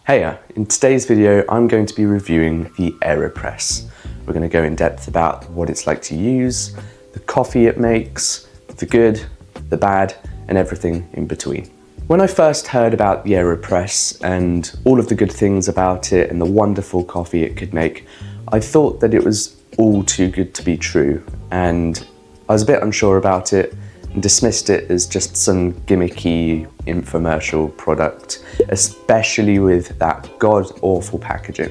Heya, in today's video I'm going to be reviewing the AeroPress. We're going to go in depth about what it's like to use, the coffee it makes, the good, the bad, and everything in between. When I first heard about the AeroPress and all of the good things about it and the wonderful coffee it could make, I thought that it was all too good to be true, and I was a bit unsure about it and dismissed it as just some gimmicky infomercial product, especially with that god-awful packaging.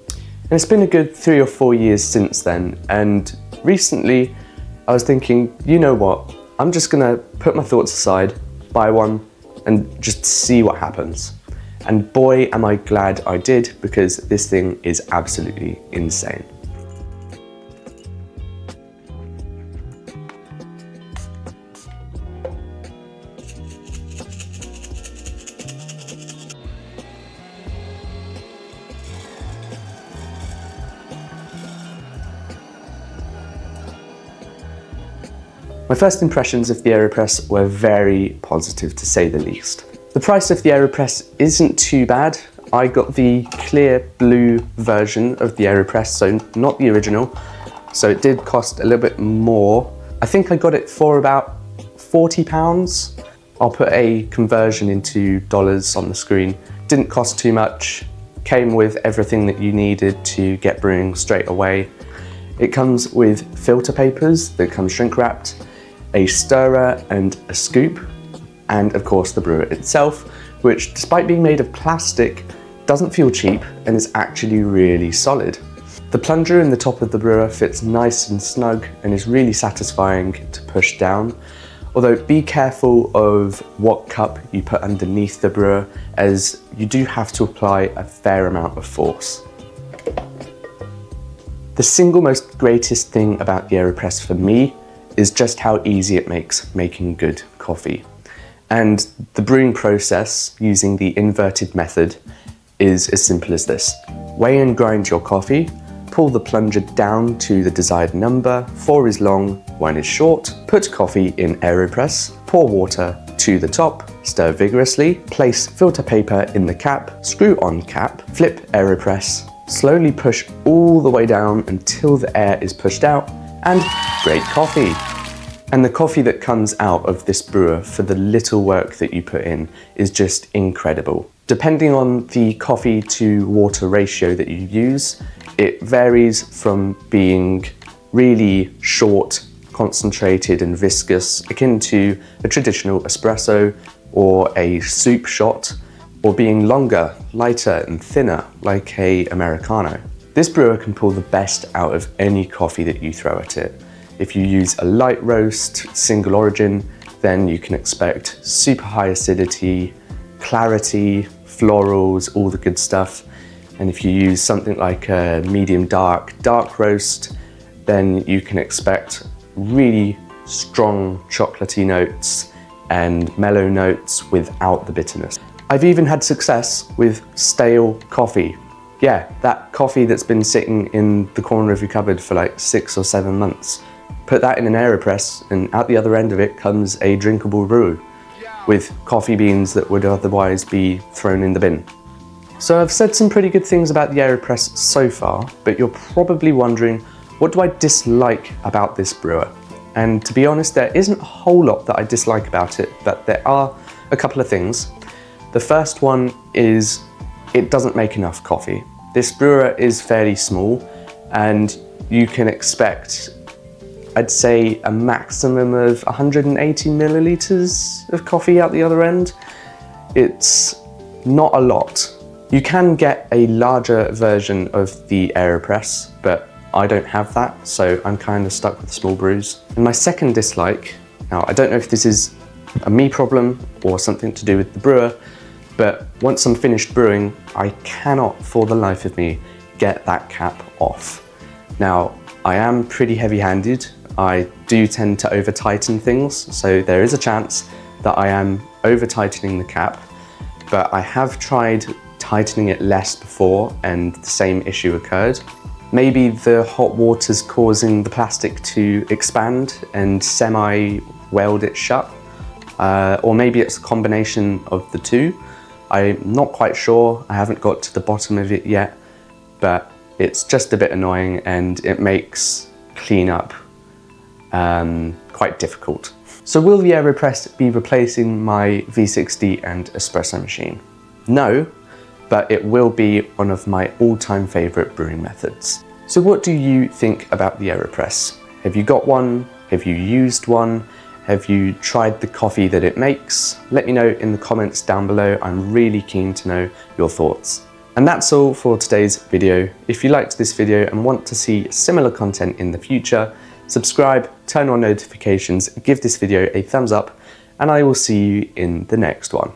And it's been a good 3 or 4 years since then, and recently I was thinking, you know what, I'm just gonna put my thoughts aside, buy one, and just see what happens. And boy am I glad I did, because this thing is absolutely insane. My first impressions of the AeroPress were very positive, to say the least. The price of the AeroPress isn't too bad. I got the clear blue version of the AeroPress, so not the original. So it did cost a little bit more. I think I got it for about £40. I'll put a conversion into dollars on the screen. Didn't cost too much. Came with everything that you needed to get brewing straight away. It comes with filter papers that come shrink wrapped, a stirrer and a scoop, and of course the brewer itself, which despite being made of plastic, doesn't feel cheap and is actually really solid. The plunger in the top of the brewer fits nice and snug and is really satisfying to push down, although be careful of what cup you put underneath the brewer, as you do have to apply a fair amount of force. The single most greatest thing about the AeroPress for me is just how easy it makes making good coffee. And the brewing process using the inverted method is as simple as this. Weigh and grind your coffee, pull the plunger down to the desired number, 4 is long, 1 is short, put coffee in AeroPress, pour water to the top, stir vigorously, place filter paper in the cap, screw on cap, flip AeroPress, slowly push all the way down until the air is pushed out, and great coffee. And the coffee that comes out of this brewer for the little work that you put in is just incredible. Depending on the coffee to water ratio that you use, it varies from being really short, concentrated and viscous, akin to a traditional espresso or a soup shot, or being longer, lighter and thinner like a Americano. This brewer can pull the best out of any coffee that you throw at it. If you use a light roast, single origin, then you can expect super high acidity, clarity, florals, all the good stuff. And if you use something like a medium dark roast, then you can expect really strong chocolatey notes and mellow notes without the bitterness. I've even had success with stale coffee. Yeah, that coffee that's been sitting in the corner of your cupboard for like 6 or 7 months. Put that in an AeroPress and out the other end of it comes a drinkable brew with coffee beans that would otherwise be thrown in the bin. So I've said some pretty good things about the AeroPress so far, but you're probably wondering, what do I dislike about this brewer? And to be honest, there isn't a whole lot that I dislike about it, but there are a couple of things. The first one is it doesn't make enough coffee. This brewer is fairly small and you can expect, I'd say, a maximum of 180 milliliters of coffee out the other end. It's not a lot. You can get a larger version of the AeroPress, but I don't have that, so I'm kind of stuck with small brews. And my second dislike, now I don't know if this is a me problem or something to do with the brewer, but once I'm finished brewing, I cannot for the life of me get that cap off. Now, I am pretty heavy-handed. I do tend to over-tighten things, so there is a chance that I am over-tightening the cap, but I have tried tightening it less before and the same issue occurred. Maybe the hot water's causing the plastic to expand and semi-weld it shut, or maybe it's a combination of the two. I'm not quite sure, I haven't got to the bottom of it yet, but it's just a bit annoying and it makes cleanup quite difficult. So will the AeroPress be replacing my V60 and espresso machine? No, but it will be one of my all-time favourite brewing methods. So what do you think about the AeroPress? Have you got one? Have you used one? Have you tried the coffee that it makes? Let me know in the comments down below. I'm really keen to know your thoughts. And that's all for today's video. If you liked this video and want to see similar content in the future, subscribe, turn on notifications, give this video a thumbs up, and I will see you in the next one.